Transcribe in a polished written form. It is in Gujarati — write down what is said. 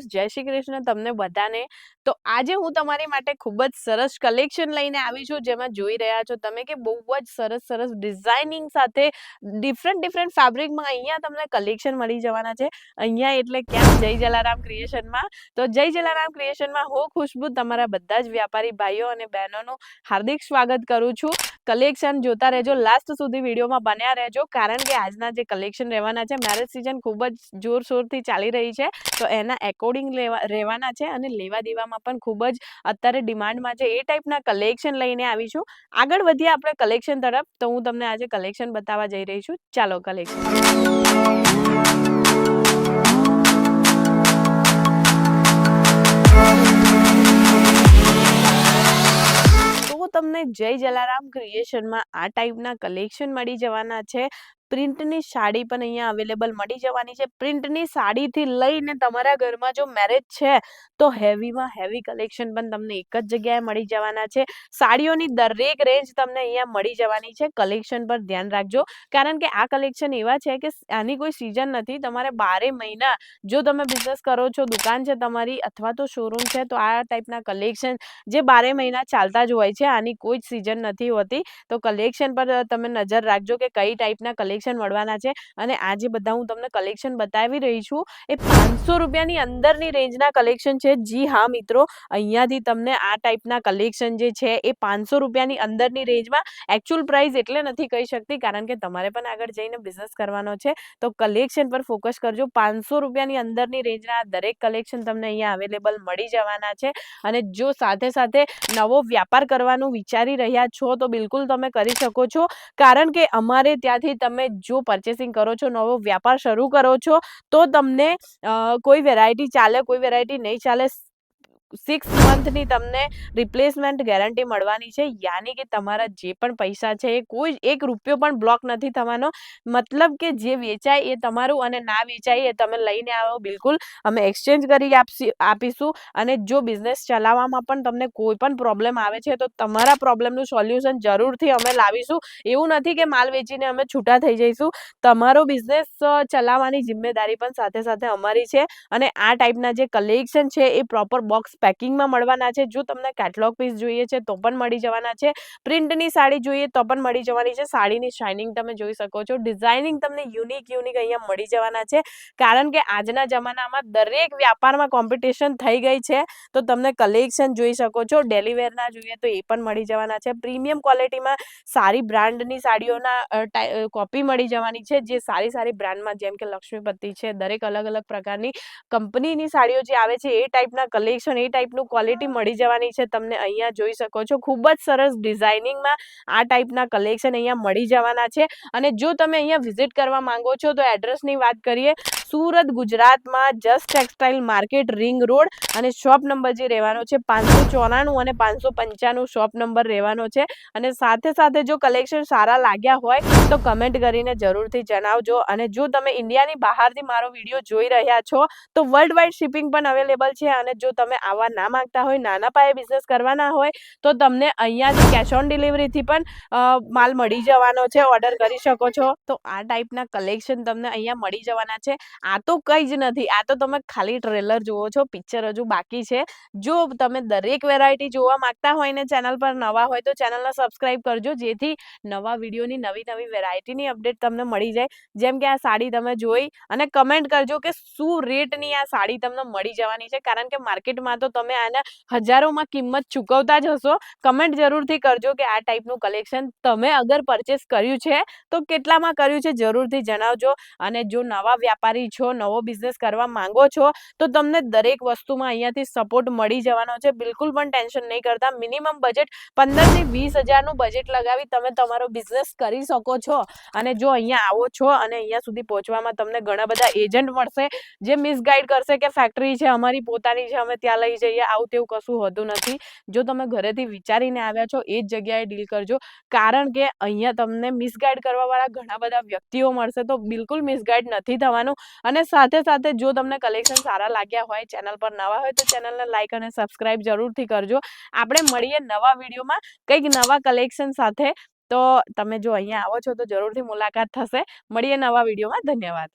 દિવસ, જય શ્રી કૃષ્ણ તમને બધાને। તો આજે હું તમારી માટે ખૂબ જ સરસ કલેક્શન લઈને આવી છું, જેમાં જોઈ રહ્યા છો તમે કે બહુ જ સરસ ડિઝાઇનિંગ સાથે ડિફરન્ટ ફેબ્રિકમાં અહીંયા તમને કલેક્શન મળી જવાના છે। અહીંયા એટલે ક્યાં? જય જલારામ ક્રિએશનમાં। તો જય જલારામ ક્રિએશનમાં હું ખુશ્બુ તમારા બધા જ વ્યાપારી ભાઈઓ અને બહેનોનું હાર્દિક સ્વાગત કરું છું। કલેક્શન જોતા રહેજો, લાસ્ટ સુધી વિડીયોમાં બન્યા રહેજો, કારણ કે આજના જે કલેક્શન રહેવાના છે, મેરેજ સિઝન ખૂબ જ જોરશોરથી ચાલી રહી છે, તો એના એકોર્ડિંગ રહેવાના છે અને લેવા દેવામાં પણ ખૂબ જ અત્યારે ડિમાન્ડમાં છે, એ ટાઈપના કલેક્શન લઈને આવી છું। આગળ વધીએ આપણે કલેક્શન તરફ, તો હું તમને આજે કલેક્શન બતાવવા જઈ રહી છું। ચાલો કલેક્શન। તો તમને જય જલારામ ક્રિએશનમાં આ ટાઈપના કલેક્શન મળી જવાના છે। પ્રિન્ટની સાડી પણ અહીંયા અવેલેબલ મળી જવાની છે। પ્રિન્ટની સાડીથી લઈને તમારા ઘરમાં જો મેરેજ છે તો હેવીમાં હેવી કલેક્શન પણ તમને એક જ જગ્યાએ મળી જવાના છે। સાડીઓની દરેક રેન્જ તમને અહીંયા મળી જવાની છે। કલેક્શન પર ધ્યાન રાખજો, કારણ કે આ કલેક્શન એવા છે કે આની કોઈ સિઝન નથી, તમારે 12 મહિના જો તમે બિઝનેસ કરો છો, દુકાન છે તમારી અથવા તો શોરૂમ છે, તો આ ટાઈપના કલેક્શન જે 12 મહિના ચાલતા જ હોય છે, આની કોઈ જ સિઝન નથી હોતી। તો કલેક્શન પર તમે નજર રાખજો કે કઈ ટાઈપના કલેક્શન મળવાના છે। અને આ જે બધા હું તમને કલેક્શન બતાવી રહી છું એ 500 રૂપિયાની અંદરની રેન્જના કલેક્શન છે। જી હા મિત્રો, અહીંયાથી તમને આ ટાઈપના કલેક્શન જે છે એ 500 રૂપિયાની અંદરની રેન્જમાં, એકચ્યુઅલ પ્રાઇસ એટલે નથી કહી શકતી કારણ કે તમારે પણ આગળ જઈને બિઝનેસ કરવાનો છે, તો કલેક્શન પર ફોકસ કરજો। 500 રૂપિયાની અંદરની રેન્જના દરેક કલેક્શન તમને અહીંયા અવેલેબલ મળી જવાના છે। અને જો સાથે નવો વ્યાપાર કરવાનું વિચારી રહ્યા છો તો બિલકુલ તમે કરી શકો છો, કારણ કે અમારે ત્યાંથી તમે જો પરચેસિંગ કરો છો, નવો વ્યાપાર શરૂ કરો છો, તો તમને કોઈ વેરાયટી ચાલે, કોઈ વેરાયટી નહીં ચાલે, 6 મંથની તમને રિપ્લેસમેન્ટ ગેરંટી મળવાની છે। યાની કે તમારા જે પણ પૈસા છે એ કોઈ 1 રૂપિયો પણ બ્લોક નથી થવાનો, મતલબ કે જે વેચાય એ તમારું અને ના વેચાય એ તમે લઈને આવો, બિલકુલ અમે એક્સચેન્જ કરી આપીશું। અને જો બિઝનેસ ચલાવવામાં પણ તમને કોઈ પણ પ્રોબ્લેમ આવે છે તો તમારા પ્રોબ્લેમનું સોલ્યુશન જરૂરથી અમે લાવીશું। એવું નથી કે માલ વેચીને અમે છૂટા થઈ જઈશું, તમારો બિઝનેસ ચલાવવાની જિમ્મેદારી પણ સાથે અમારી છે। અને આ ટાઈપના જે કલેક્શન છે એ પ્રોપર બોક્સ પેકિંગમાં મળવાના છે। જો તમને કેટલોગ પીસ જોઈએ છે તો પણ મળી જવાના છે, પ્રિન્ટની સાડી જોઈએ તો પણ મળી જવાની છે। સાડીની શાઇનિંગ તમે જોઈ શકો છો, ડિઝાઇનિંગ તમને યુનિક અહીંયા મળી જવાના છે, કારણ કે આજના જમાનામાં દરેક વ્યાપારમાં કોમ્પિટિશન થઈ ગઈ છે, તો તમને કલેક્શન જોઈ શકો છો। ડેલી વેરના જોઈએ તો એ પણ મળી જવાના છે। પ્રીમિયમ ક્વોલિટીમાં સારી બ્રાન્ડની સાડીઓના કોપી મળી જવાની છે, જે સારી બ્રાન્ડમાં, જેમ કે લક્ષ્મીપતિ છે, દરેક અલગ પ્રકારની કંપનીની સાડીઓ જે આવે છે એ ટાઈપના કલેક્શન, એ ટાઈપનું ક્વોલિટી મળી જવાની છે। તમને અહીંયા જોઈ શકો છો, ખૂબ જ સરસ ડિઝાઇનિંગમાં આ ટાઈપના કલેક્શન અહીંયા મળી જવાના છે। અને જો તમે અહીંયા વિઝિટ કરવા માંગો છો તો એડ્રેસની વાત કરીએ, સુરત ગુજરાતમાં just textile market, ring road, અને શોપ નંબર જે રહેવાનો છે 594 અને 595 શોપ નંબર રહેવાનો છે। અને સાથે જો કલેક્શન સારા લાગ્યા હોય તો કમેન્ટ કરીને જરૂરથી જણાવજો। અને જો તમે ઇન્ડિયાની બહારથી મારો વિડીયો જોઈ રહ્યા છો તો વર્લ્ડ વાઇડ શિપિંગ પણ અવેલેબલ છે। અને જો તમે આવા ના માંગતા હોય, નાના પાયે બિઝનેસ કરવાના હોય, તો તમને અહીંયાથી કેશ ઓન ડિલિવરીથી પણ માલ મળી જવાનો છે, ઓર્ડર કરી શકો છો। તો આ ટાઈપના કલેક્શન તમને અહીંયા મળી જવાના છે। આ તો કંઈ જ નથી, આ તો તમે ખાલી ટ્રેલર જુઓ છો, પિક્ચર હજુ બાકી છે। જો તમે દરેક વેરાયટી જોવા માંગતા હોય ને ચેનલ પર નવા હોય તો ચેનલને સબસ્ક્રાઇબ કરજો, જેથી નવા વિડીયોની નવી વેરાયટીની અપડેટ તમને મળી જાય। જેમ કે આ સાડી તમે જોઈ અને કમેન્ટ કરજો કે શું રેટની આ સાડી તમને મળી જવાની છે, કારણ કે માર્કેટમાં તો તમે આના હજારોમાં કિંમત ચૂકવતા જ હશો। કમેન્ટ જરૂરથી કરજો કે આ ટાઈપનું કલેક્શન તમે અગર પરચેસ કર્યું છે તો કેટલામાં કર્યું છે, જરૂરથી જણાવજો। અને જો નવા વ્યાપારી છો, નવો બિઝનેસ કરવા માંગો છો, તો તમને દરેક વસ્તુમાં અહીંયાથી સપોર્ટ મળી જવાનો છે, બિલકુલ પણ ટેન્શન નહીં કરતા। મિનિમમ બજેટ 15 થી 20 હજારનું બજેટ લગાવી તમે તમારો બિઝનેસ કરી શકો છો। અને જો અહીંયા આવો છો અને અહીંયા સુધી પહોંચવામાં તમને ઘણા બધા એજન્ટ મળશે, જે મિસગાઈડ કરશે કે ફેક્ટરી છે અમારી પોતાની છે, અમે ત્યાં લઈ જઈએ, આવું તેવું કશું હોતું નથી। જો તમે ઘરેથી વિચારીને આવ્યા છો એ જ જગ્યાએ ડીલ કરજો, કારણ કે અહીંયા તમને મિસગાઈડ કરવાવાળા ઘણા બધા વ્યક્તિઓ મળશે, તો બિલકુલ મિસગાઈડ નથી થવાનું। અને સાથે જો તમને કલેક્શન સારા લાગ્યા હોય, ચેનલ પર નવા હોય તો ચેનલને લાઈક અને સબસ્ક્રાઇબ જરૂરથી કરજો। આપણે મળીએ નવા વિડીયોમાં કંઈક નવા કલેક્શન સાથે। તો તમે જો અહીંયા આવો છો તો જરૂરથી મુલાકાત થશે। મળીએ નવા વિડીયોમાં, ધન્યવાદ।